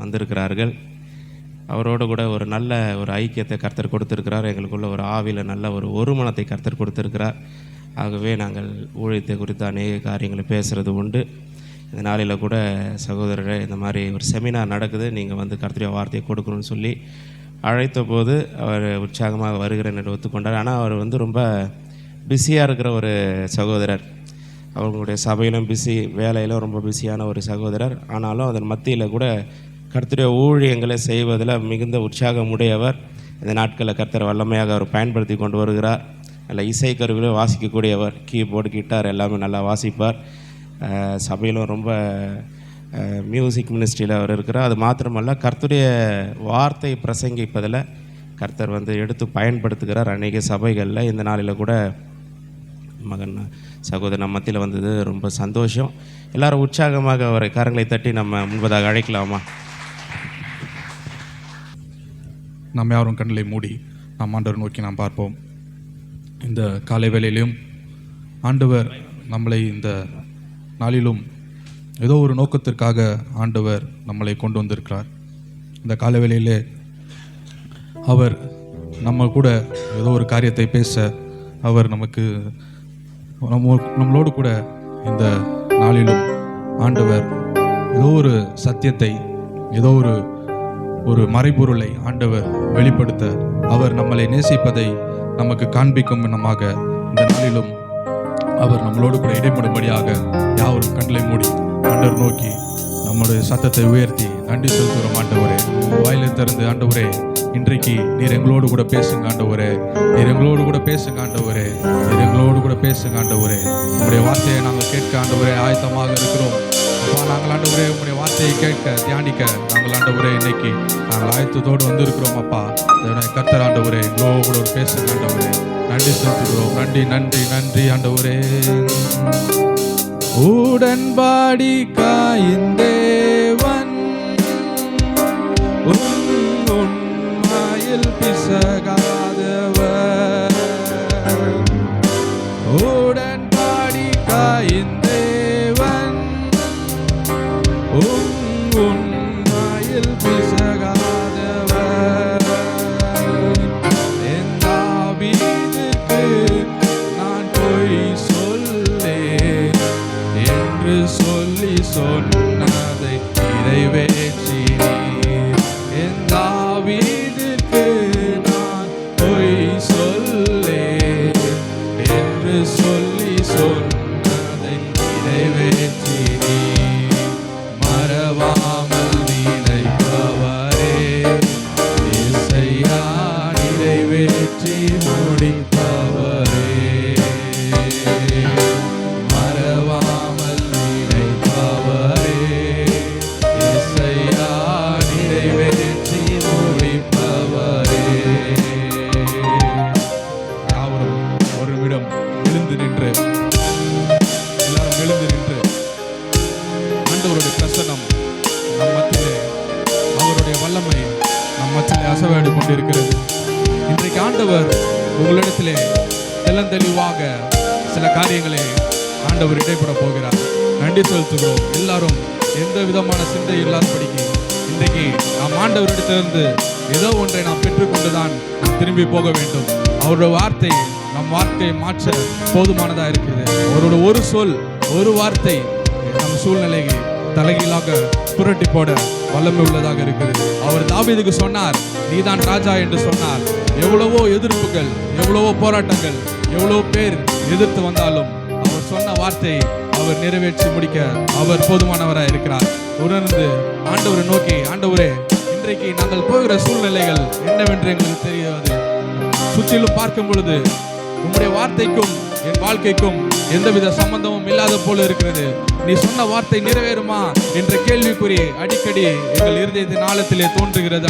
வந்திருக்கிறார்கள். அவரோடு கூட ஒரு நல்ல ஒரு ஐக்கியத்தை கர்த்தர் கொடுத்திருக்கிறார். எங்களுக்குள்ள ஒரு ஆவியில் நல்ல ஒரு ஒருமனத்தை கர்த்தர் கொடுத்திருக்கிறார். ஆகவே நாங்கள் ஊழியத்தை குறித்து அநேக காரியங்களை பேசுகிறது உண்டு. இந்த நாளில் கூட சகோதரரை இந்த மாதிரி ஒரு செமினார் நடக்குது, நீங்கள் வந்து கர்த்தருடைய வார்த்தையை கொடுக்கணும்னு சொல்லி அழைத்த போது அவர் உற்சாகமாக வருகிறேன் என்று ஒத்துக்கொண்டார். ஆனால் அவர் வந்து ரொம்ப பிஸியாக இருக்கிற ஒரு சகோதரர். அவங்களுடைய சபையிலும் பிஸி, வேலையிலும் ரொம்ப பிஸியான ஒரு சகோதரர். ஆனாலும் அதன் மத்தியில் கூட கர்த்தருடைய ஊழியங்களை செய்வதில் மிகுந்த உற்சாகம் உடையவர். இந்த நாட்களில் கர்த்தர் வல்லமையாக அவர் பயன்படுத்தி கொண்டு வருகிறார். நல்ல இசைக்கருவிகளும் வாசிக்கக்கூடியவர். கீபோர்டு, கிட்டார் எல்லாமே நல்லா வாசிப்பார். சபையிலும் ரொம்ப மியூசிக் மினிஸ்ட்ரியில் அவர் இருக்கிறார். அது மாத்திரமல்ல, கர்த்தருடைய வார்த்தை பிரசங்கிப்பதில் கர்த்தர் வந்து எடுத்து பயன்படுத்துகிறார் அநேக சபைகளில். இந்த நாளில் கூட மகன் சகோதரன் நம்ம மத்தியில் வந்தது ரொம்ப சந்தோஷம். எல்லாரும் உற்சாகமாக அவரை கரங்களை தட்டி நம்ம முன்பதாக அழைக்கலாமா? நாம் யாரும் கண்களை மூடி நாம் ஆண்டவர் நோக்கி நாம் பார்ப்போம். இந்த காலை வேளையிலும் ஆண்டவர் நம்மளை இந்த நாளிலும் ஏதோ ஒரு நோக்கத்திற்காக ஆண்டவர் நம்மளை கொண்டு வந்திருக்கிறார். இந்த காலை வேளையிலே அவர் நம்ம கூட ஏதோ ஒரு காரியத்தை பேச அவர் நம்மளோடு கூட இந்த நாளிலும் ஆண்டவர் ஏதோ ஒரு சத்தியத்தை, ஏதோ ஒரு மறைபொருளை ஆண்டவர் வெளிப்படுத்த, அவர் நம்மளை நேசிப்பதை நமக்கு காண்பிக்கும் விதமாக இந்த நாளிலும் அவர் நம்மளோடு கூட இடைப்படும்படியாக யாவரும் கண்களை மூடி ஆண்டவர் நோக்கி நம்முடைய சத்தத்தை உயர்த்தி நன்றி செலுத்துகிறோம். ஆண்டவரே, வாயிலை திறந்து ஆண்டவரே, இன்றைக்கு நீர் எங்களோடு கூட பேசுங்க ஆண்டவரே, நீர் எங்களோடு கூட பேசுங்க ஆண்டவரே, நீர் எங்களோடு கூட பேசுங்க ஆண்டவரே. உங்களுடைய வார்த்தையை நாங்கள் கேட்க ஆண்டவரே ஆயத்தமாக இருக்கிறோம். அப்பா, நாங்கள் ஆண்டவரே உங்களுடைய வார்த்தையை கேட்க தியானிக்க நாங்கள் ஆண்டவரே இன்னைக்கு நாங்கள் ஆயத்தத்தோடு வந்திருக்கிறோம். அப்பா, கர்த்தர் ஆண்டவரே எங்களோடு கூட பேசுங்க ஆண்டவரே. நன்றி செலுத்துகிறோம். நன்றி நன்றி நன்றி ஆண்டவரே. உடன்படிக்கையின் தேவன் உண்மையில் பிசகாதவர். உடன்படிக்கையின் தேவன் உண்மையில் பிசகாதவர். என் தாவீதுக்கு நான் பொய் சொல்லேன் என்று சொல்லி சொன்னதை நிறைவேற்றினீர். என் தாவீதுக்கு நான் பொய் சொல்லேன் என்று சொல்லி சொன்னதை நிறைவேற்றினீர். மறவாமல் நினைப்பவரே, இசையா நிறைவேற்றி முடிப்பவரே. மறவாமல் நினைப்பவரே, இசையா நிறைவேற்றி முடிப்பவரே. யாவரும் ஒரு நிமிடம் எழுந்து நின்று, எல்லாரும் எழுந்து நின்று ஆண்டவருடைய பிரசன்னம் நம் மத்தியிலே, அவருடைய வல்லமை நம் மத்தியிலே அசைவாடி கொண்டிருக்கிறது. இன்றைக்கு ஆண்டவர் உங்களிடத்திலே தெளிவாக சில காரியங்களை ஆண்டவர் இடைப்பட போகிறார். நன்றி செலுத்துகிறோம். எல்லாரும் எந்த விதமான சிந்தை இல்லாதபடிக்கு இன்றைக்கு நாம் ஆண்டவரிடத்திலிருந்து ஏதோ ஒன்றை நாம் பெற்றுக்கொண்டுதான் நாம் திரும்பி போக வேண்டும். அவருடைய வார்த்தை நம் வாழ்க்கையை மாற்ற போதுமானதாக இருக்கிறது. அவரோட ஒரு சொல், ஒரு வார்த்தை நம் சூழ்நிலையை தலைகீழாக புரட்டி போட வல்லமை உள்ளதாக இருக்கிறது. அவர் தாவீதுக்கு சொன்னார், நீதான் ராஜா என்று சொன்னார். எவ்வளவோ எதிர்ப்புகள், எவ்வளவோ போராட்டங்கள், எவ்வளவோ பேர் எதிர்த்து வந்தாலும் அவர் சொன்ன வார்த்தை அவர் நிறைவேற்றி முடிக்க அவர் போதுமானவராக இருக்கிறார். உணர்ந்து ஆண்டவரை நோக்கி, ஆண்டவரே, இன்றைக்கு நாங்கள் போகிற சூழ்நிலைகள் என்னவென்று எங்களுக்கு தெரியாது. சுற்றிலும் பார்க்கும் பொழுது உங்களுடைய வார்த்தைக்கும் என் வாழ்க்கைக்கும் எந்தவித சம்பந்தமும் இல்லாத போல இருக்கிறது. நீ சொன்ன வார்த்தை நிறைவேறுமா என்ற கேள்விக்குறி அடிக்கடி எங்கள் இருதயத்தின் ஆழத்திலே தோன்றுகிறது.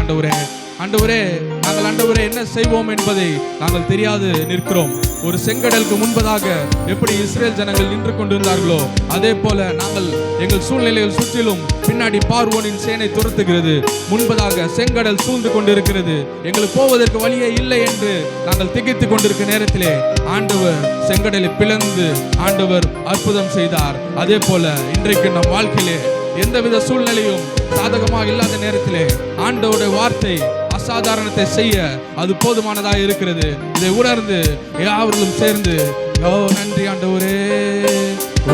ஆண்டவரே, நாங்கள் ஆண்டவரே என்ன செய்வோம் என்பதை நாங்கள் தெரியாது நிற்கிறோம். ஒரு செங்கடலுக்கு முன்பதாக எப்படி இஸ்ரேல் ஜனங்கள் நின்று கொண்டிருந்தார்களோ அதே போல நாங்கள் எங்கள் சூழ்நிலைகள் சுற்றிலும் பின்னாடி பார்வோனின் சேனை துரத்துகிறது, முன்பதாக செங்கடல் சூழ்ந்து கொண்டிருக்கிறது, எங்களுக்கு போவதற்கு வழியே இல்லை என்று நாங்கள் திகைத்து கொண்டிருக்கிற நேரத்திலே ஆண்டவர் செங்கடலை பிளந்து ஆண்டவர் அற்புதம் செய்தார். அதே போல இன்றைக்கு நம் வாழ்க்கையிலே எந்தவித சூழ்நிலையும் சாதகமாக இல்லாத நேரத்திலே ஆண்டவருடைய வார்த்தை அசாதாரணத்தை செய்ய அது போதுமானதாக இருக்கிறது. இதை உணர்ந்து யாவர்களும் சேர்ந்து நன்றி ஆண்டவரே.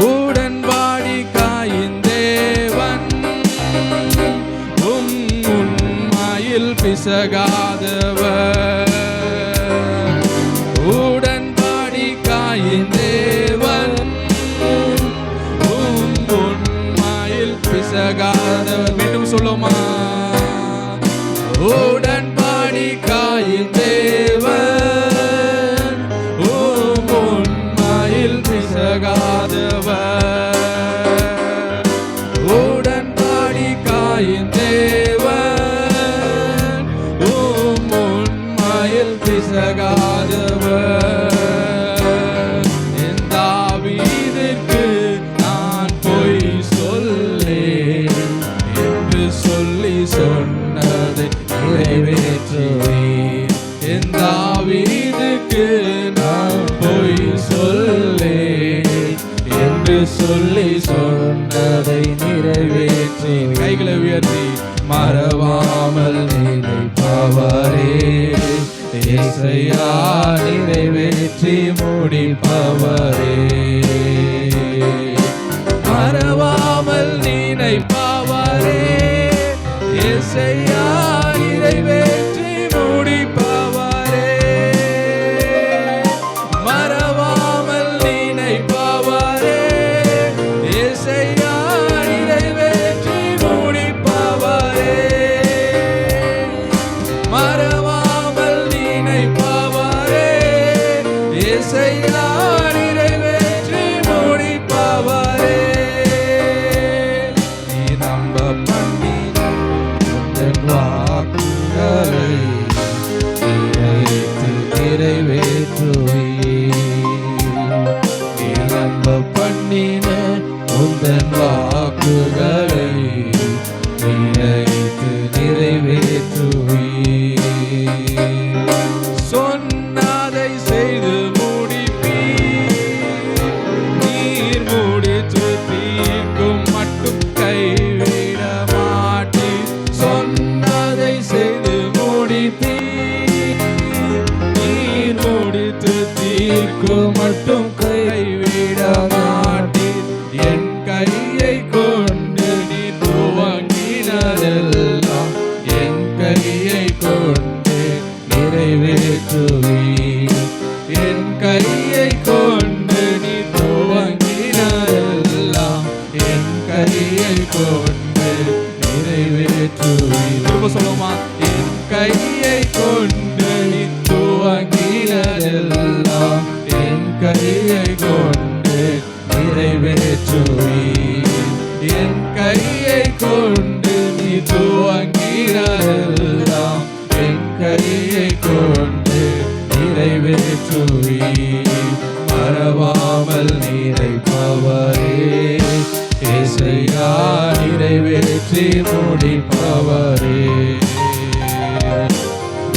உடன்பாடி காயின் தேவன் உண்மையில் பிசகாதவர். உடன்பாடி காயின் தேவன் உண்மையில் பிசகாதவர். மீண்டும் சொல்லுமா? உடன்பாடி காயின் தேவன் உண்மையில் பிசகாதவர். உடன்பாடி காயின் தேவன் உண்மையில் பிசகாதவர். என் தாவீதுக்கு நான் பொய் சொல்லேன் என்று சொல்லி சொன்னதை நிறைவேற்றுவேன். என் தாவீதுக்கு நான் பொய் சொல்லேன் என்று சொல்லி சொன்னதை நிறைவேற்றேன். கைகளை உயர்த்தி மறவாமல் நினைப்பவரே இயேசையா நிறைவேற்றி முடிப்பவரே. மறவாமல் நினைப்பவரே இயேசையா நிறைவேற்றி முடிப்பவரே. மறவாமல் நினைப்பவரே இயேசையா நிறைவேற்றி முடிப்பவரே. மறவாமல் நினைப்பவரே இயேசையா நிறைவேற்றி முடிப்பவரே. நீ நம்ப பண்ணின உந்தன் வாக்குகளை நினைத்து நிறைவேற்றுவீர். நீ நம்ப பண்ணின உந்தன் வாக்குகளை நினைத்து நிறைவேற்றுவீர். சொன்னதை செய்து முடிப்பீர். நீர் முடித்து தீர்க்கும் மட்டும் கைவிட மாட்டீர். சொன்னதை செய்து முடிப்பீர். நீர் முடித்து தீர்க்கும் மட்டும் கைவிட மாட்டீர். என் கையை கொண்டு நீ துவங்கினதெல்லாம் என் கையை கொண்டு நிறைவேற்றுவீர். என் கையை கொண்டு நீ துவங்கினதெல்லாம் என் கையை கொண்டு நிறைவேற்றுவீர். திரும்ப சொல்லுமா? என் கையை கொண்டு நீ துவங்கினதெல்லாம் என் கையை கொண்டு நிறைவேற்றுவீர். என் கையை கொண்டு நீ துவங்கினதெல்லாம் என் கையை கொண்டு நிறைவேற்றுவீர். மறவாமல் நினைப்பவரே இயேசையா நிறைவேற்றி முடிப்பவரே.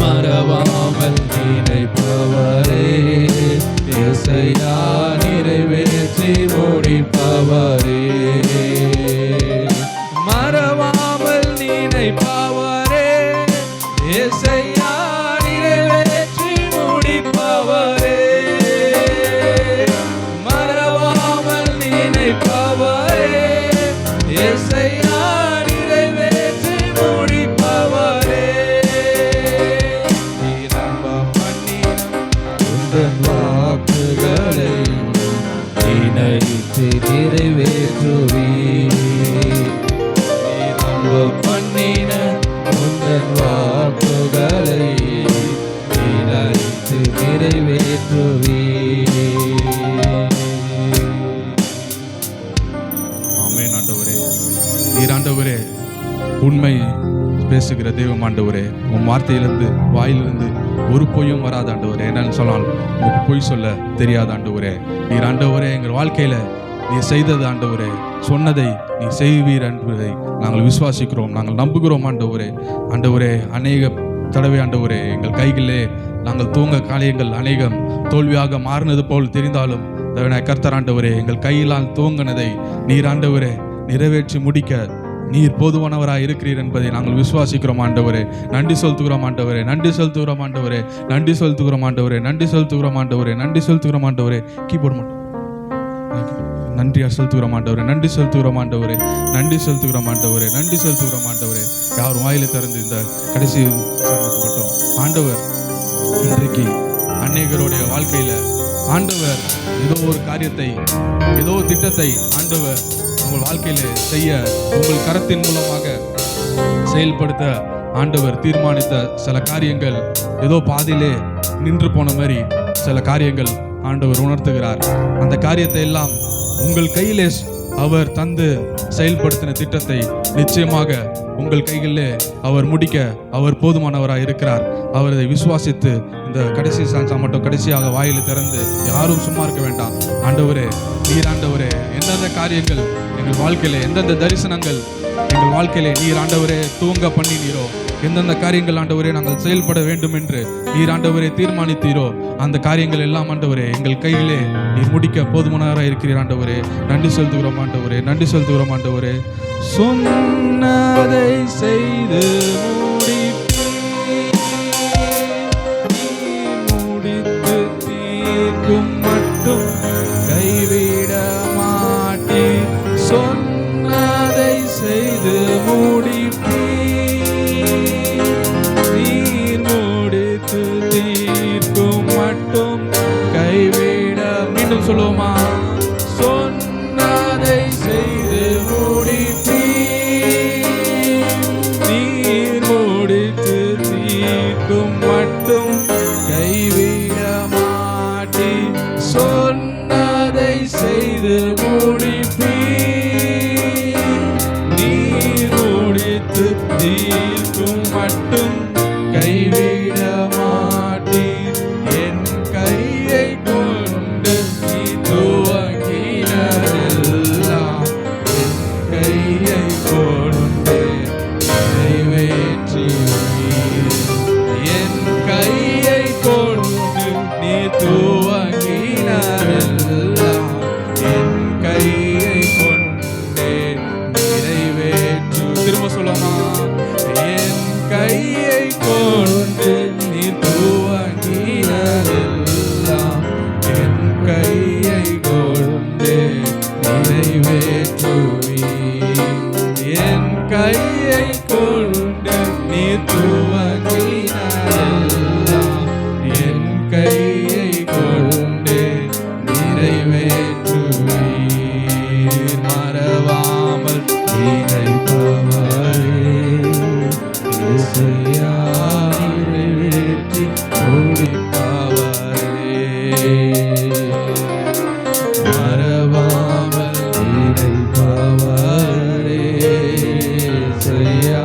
மறவாமல் நினைப்பவரே இயேசையா நிறைவேற்றி முடிப்பவரே. மறவாமல் நினைப்பவரே இயேசையா நிறைவேற்றி முடிப்பவரே. மறவாமல் நினைப்பவரே இயேசையா நிறைவேற்றி முடிப்பவரே. நீ நம்ப பண்ணின உந்தன் வாக்குகளை நினைத்து நிறைவேற்றுவீர். நீ நம்ப பண்ணின உந்தன் வாக்குகளை நினைத்து நிறைவேற்றுவீர். ஆமென். ஆண்டவரே, நீர் ஆண்டவரே உண்மை பேசுகிற தெய்வம் ஆண்டவரே. உன் வார்த்தையிலிருந்து வாயிலிருந்து ஒரு பொய்யும் வராத ஆண்டவரே. என்னன்னு சொன்னால் உங்களுக்கு பொய் சொல்ல தெரியாத ஆண்டவரே. நீர் ஆண்டவரே எங்கள் வாழ்க்கையில நீ செய்தது ஆண்டவரே, சொன்னதை நீ செய்வீர் என்பதை நாங்கள் விசுவாசிக்கிறோம், நாங்கள் நம்புகிறோம் ஆண்டவரே. ஆண்டவரே, அநேக தடவை ஆண்டவரே எங்கள் கைகளிலே நாங்கள் தூங்க காரியங்கள் அநேகம் தோல்வியாக மாறினது போல் தெரிந்தாலும் கர்த்தர் ஆண்டவரே எங்கள் கையிலால் தூங்கினதை நீர் ஆண்டவரே நிறைவேற்றி முடிக்க நீர் போதுமானவராய் இருக்கிறீர் என்பதை நாங்கள் விசுவாசிக்கிறோம் ஆண்டவரே. நன்றி செலுத்துகிறோம் ஆண்டவரே, நன்றி செலுத்துகிறோம் ஆண்டவரே, நன்றி செலுத்துகிறோம் ஆண்டவரே, நன்றி செலுத்துகிறோம் ஆண்டவரே, நன்றி செலுத்துகிறோம் ஆண்டவரே. கீபோர்டு மட்டும் நன்றியா செலுத்துகிறோம் ஆண்டவரே, நன்றி செலுத்துகிறோம் ஆண்டவரே, நன்றி செலுத்துகிறோம் ஆண்டவரே, நன்றி செலுத்துகிறோம் ஆண்டவரே. யாரும் வாயில திறந்து இந்த கடைசி சரணத்துக்கு மட்டும் ஆண்டவர் இன்றைக்கு அநேகருடைய வாழ்க்கையில ஆண்டவர் ஏதோ ஒரு காரியத்தை, ஏதோ ஒரு திட்டத்தை ஆண்டவர் உங்கள் வாழ்க்கையில செய்ய, உங்கள் கரத்தின் மூலமாக செயல்படுத்த ஆண்டவர் தீர்மானித்த சில காரியங்கள் ஏதோ பாதியிலே நின்று போன மாதிரி சில காரியங்கள் ஆண்டவர் உணர்த்துகிறார். அந்த காரியத்தை எல்லாம் உங்கள் கையிலே அவர் தந்து செயல்படுத்தின திட்டத்தை நிச்சயமாக உங்கள் கைகளிலே அவர் முடிக்க அவர் போதுமானவராக இருக்கிறார். அவரை விசுவாசித்து இந்த கடைசி சான்ஸா மட்டும் கடைசியாக வாயில திறந்து யாரும் சும்மா இருக்க வேண்டாம். ஆண்டவரே, நீர் ஆண்டவரே, எந்தெந்த காரியங்கள் எங்கள் வாழ்க்கையில, எந்தெந்த தரிசனங்கள் எங்கள் வாழ்க்கையிலே நீர் ஆண்டவரே தூங்க பண்ணினீரோ, எந்தெந்த காரியங்கள் ஆண்டவரே நாங்கள் செயல்பட வேண்டும் என்று நீர் ஆண்டவரே தீர்மானித்தீரோ, அந்த காரியங்கள் எல்லாம் ஆண்டவரே எங்கள் கையிலே நீர் முடிக்க போதுமானவராக இருக்கிறீர் ஆண்டவரே. நன்றி செலுத்துகிறோம் ஆண்டவரே, நன்றி செலுத்துகிறோம் ஆண்டவரே. சொன்னதை செய்து முடித்து தீர்க்கும் மட்டும் கைவிட மாட்டீர். சொன்னதை செய்து நீர் முடித்து தீர்க்கும் மட்டும் கைவிட. மீண்டும் சொல்லுவோமா? சொன்னதை செய்து நீர் முடித்து தீர்க்கும் மட்டும் கைவிட மாட்டி. சொன்னதை செய்து நீர் முடித்து தீர்க்கும் மட்டும் கைவிட மாட்டி. என் கையை கொண்டு நீ துவங்கினதெல்லாம் என் கையை கொண்டு நிறைவேற்றுவீர். என் கையை கொண்டு நீ துவங்கினதெல்லாம் என் கையை கொண்டே நிறைவேற்று. திரும்ப சொல்லமா? என் கையை கொண்டு நீ துவங்கினதெல்லாம் என் கையை கொண்டே நிறைவேற்றுவீர். என் கையை கொண்டு நீ துவங்கினதெல்லாம் என் கையை கொண்டே நிறைவேற்றுவீர். மறவாமல் நினைப்பவரே, இசையா நிறைவேற்றி முடிப்பவரே. மறவாமல் நினைப்பவரே, இசையா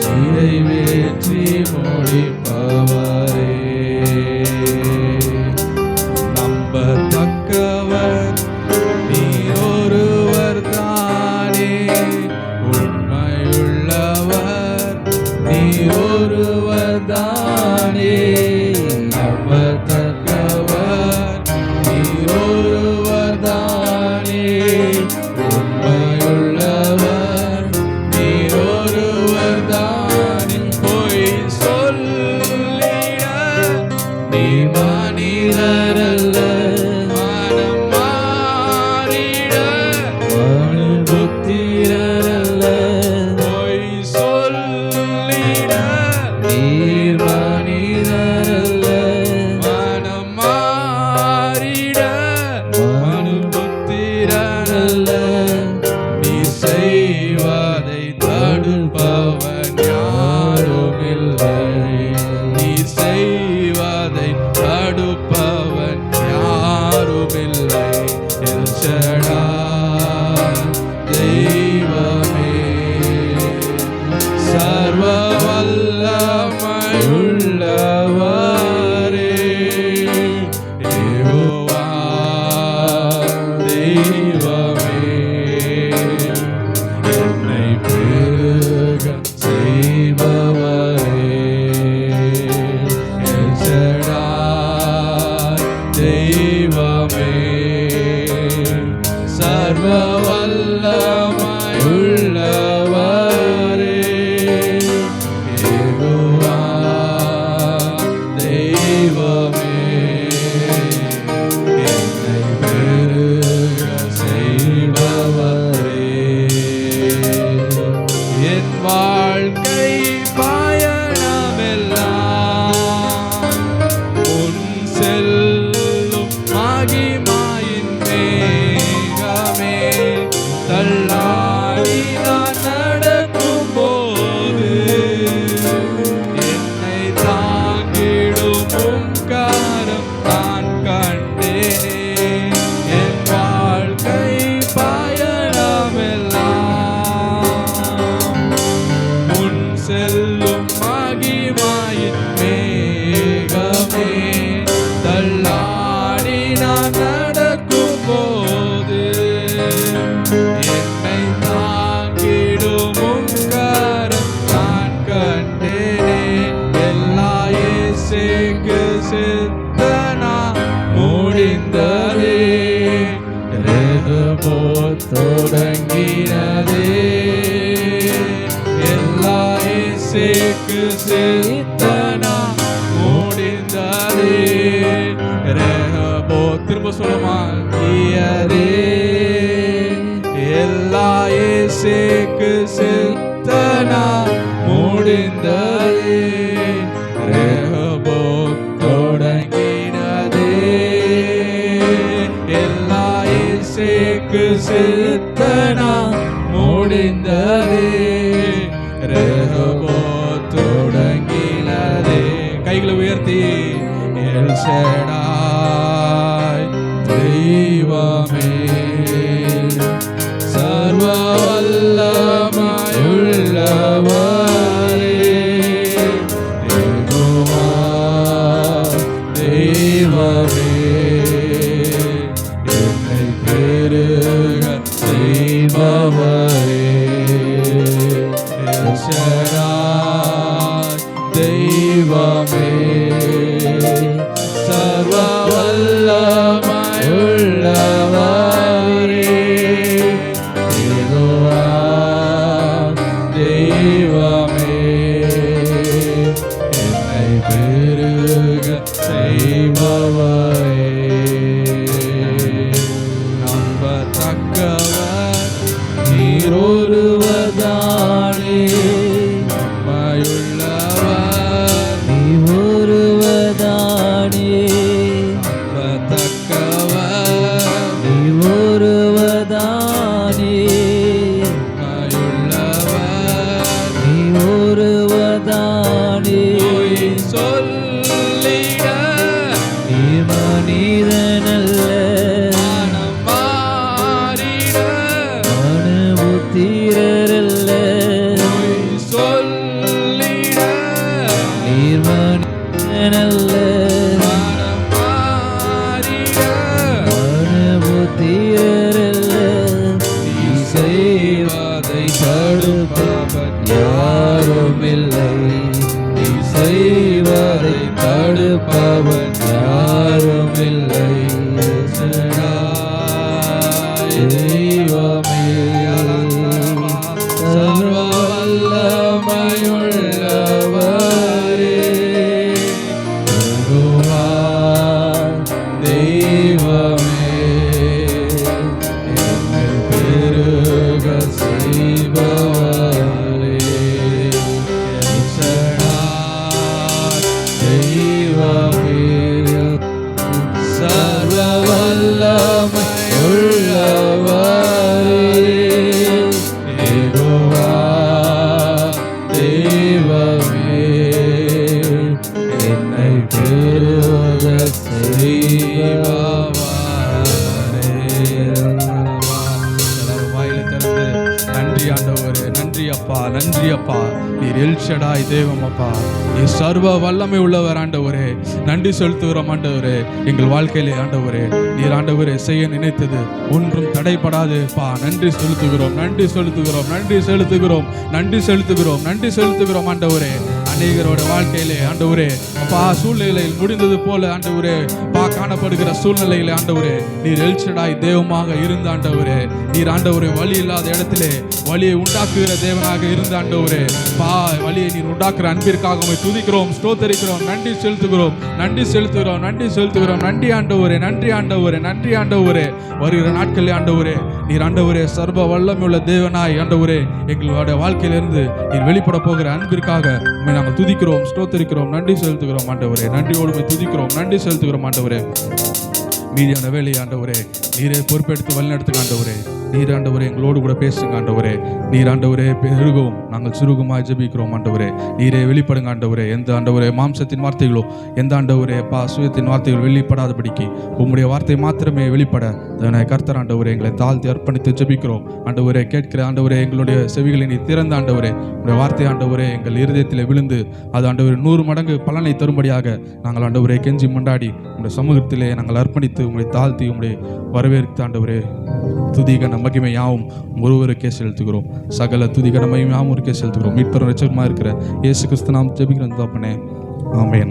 நிறைவேற்றி முடிப்பவரே. நம்பத்தக்கவர் நீர் ஒருவர் தானே, உண்மையுள்ளவர் நீர் ஒருவர் தானே. நம்பத்தக்கவர் நீர் ஒருவர் தானே, உண்மையுள்ளவர் நீர் ஒருவர் தானே. பொய் சொல்லிட நீ மனிதரல்ல, மனம் மாறிட புத்திரரல்ல. பொய் சொல்லிட நீர் பயணமெல்லாம் உன் செல்லும் மகிமையின் மேகமே தள்ளாடி நான் நடக்கும் போது என்னை தாங்கிடும் உம் கரம் நான் கண்டேனே. என் வாழ்க்கை பயணமெல்லாம் உன் செல்லும் மகிமையின் மேகமே தள்ளாடி நான் நடக்கும் போது என்னை தாங்கிடும் உம் கரம் நான் கண்டேனே. எல்லா இயேசுவுக்கு சித்தனா முடிந்ததே, ரெகோபோத் தொடங்கினதே. எல்லா இயேசுவுக்கு சித்தனா முடிந்ததே, ரெகோபோத் திரும்ப சொல்லமாக்கியதே. எல்லா இயேசுவுக்கு சித்தனா முடிந்ததே, ரெகோபோத் தொடங்கினதே. எல்லா இயேசுவுக்கு சித்தனா முடிந்ததே, ரெகோபோத் தொடங்கினதே. கைகளை உயர்த்தி எல் ஷடாய் தெய்வமே சர்வ வல்லமையுள்ளவரே, யெகோவா தெய்வமே என்னை பெருக செய்பவரே. எல் ஷடாய் தெய்வமே சர்வ வல்லமையுள்ளவரே, யெகோவா தெய்வமே என்னை பெருக செய்பவரே. நம்பத்தக்கவர் நீர் ஒருவர்தானே, உண்மையுள்ளவர் நீர் ஒருவர்தானே, நம்பத்தக்கவர் நீர் ஒருவர்தானே, உண்மையுள்ளவர் நீர் ஒருவர்தானே. பொய் சொல்லிட நீர் மனிதனல்ல, மனம் மாறிட மனுபுத்திரரல்ல. பொய் சொல்லிட நீர் மனிதனல்ல, மனம் மாறிட மனுபுத்திரரல்ல. நீ செய்வதை தடுப்பவன் யாருமில்லை, நீ செய்வதை தடுப்பவன் யாருமில்லை. தெய்வமே சர்வ வல்லமையுள்ளவரே, யெகோவா தெய்வமே என்னை பெருக செய்பவரே. எல் ஷடாய் தெய்வமே சர்வ வல்லமையுள்ளவரே, யெகோவா தெய்வமே என்னை பெருக செய்பவரே. எல்லாரும் வாயில திறந்து நன்றி ஆண்டவரே, நன்றி அப்பா, நன்றி அப்பா. நீர் எல் ஷடாய் தேவம் அப்பா, நீர் சர்வ வல்லமை உள்ளவர் ஆண்டவரே. நன்றி செலுத்துகிறோம் ஆண்டவரே. எங்கள் வாழ்க்கையிலே ஆண்டவரே நீர் ஆண்டவரே செய்ய நினைத்தது ஒன்றும் தடைபடாது அப்பா. நன்றி செலுத்துகிறோம், நன்றி செலுத்துகிறோம், நன்றி செலுத்துகிறோம், நன்றி செலுத்துகிறோம், நன்றி செலுத்துகிறோம் ஆண்டவரே. அநேகரோட வாழ்க்கையிலே ஆண்டவரே அப்பா சூழ்நிலையில் முடிந்தது போல ஆண்டவரே பா காணப்படுகிற சூழ்நிலையிலே ஆண்டவரே நீர் எல் ஷடாய் தேவமாக இருந்த ஆண்டவரே. நீர் ஆண்டவரே வழி இல்லாத இடத்திலே வழியை உண்டாக்குகிற தேவனாக இருந்த ஆண்டவரே பா வழியை நீர் உண்டாக்குற அன்பிற்காக உம்மை துதிக்கிறோம், ஸ்தோத்தரிக்கிறோம், நன்றி செலுத்துகிறோம், நன்றி செலுத்துகிறோம், நன்றி செலுத்துகிறோம். நன்றி ஆண்டவரே, நன்றி ஆண்டவரே, நன்றி ஆண்டவரே. வருகிற நாட்களில் ஆண்டவரே நீர் ஆண்டவரே சர்வ வல்லமையுள்ள தேவனாய் ஆண்டவரே எங்களுடைய வாழ்க்கையிலிருந்து நீர் வெளிப்பட போகிற அன்பிற்காக உம்மை நாங்கள் துதிக்கிறோம், ஸ்தோத்திரிக்கிறோம், நன்றி செலுத்துகிறோம் ஆண்டவரே. நன்றியோடு உம்மை துதிக்கிறோம், நன்றி செலுத்துகிறோம் ஆண்டவரே. மீதியான வேலையை ஆண்டவரே நீரே பொறுப்பெடுத்து வழிநடத்துங்க ஆண்டவரே. நீர் ஆண்டவரே எங்களோடு கூட பேசுங்க ஆண்டவரே. நீர் ஆண்டவரே பெருகவும் நாங்கள் சிறுகுமாய் ஜெபிக்கிறோம் ஆண்டவரே. நீரே வெளிப்படுங்க ஆண்டவரே. எந்த ஆண்டவரே மாம்சத்தின் வார்த்தைகளோ, எந்த ஆண்டவரே சுயத்தின் வார்த்தைகள் வெளிப்படாதபடிக்கு உம்முடைய வார்த்தை மாத்திரமே வெளிப்பட கர்த்தர் ஆண்டவரே எங்களை தாழ்த்தி அர்ப்பணித்து ஜெபிக்கிறோம் ஆண்டவரே. கேட்கிற ஆண்டவரே எங்களுடைய செவிகளை நீ திறந்த ஆண்டவரே. உடைய வார்த்தை ஆண்டவரே எங்கள் இருதயத்தில் விழுந்து அது ஆண்டவரே 100 மடங்கு பலனை தரும்படியாக நாங்கள் ஆண்டவரே கெஞ்சி முண்டாடி உடைய சமூகத்திலே நாங்கள் அர்ப்பணித்து உங்களை தாழ்த்தி உம்முடைய வரவேற்று ஆண்டவரே துதிகன மகிமை யாவும் ஒருவருக்கே செலுத்துகிறோம். சகல துதிகன மகிமை யாவும் ஒருக்கே செலுத்துகிறோம். மீட்பர் ரட்சகருமாய் இருக்கிற இயேசு கிறிஸ்து நாம் ஜெபிக்கிறோம் தகப்பனே. ஆமென்.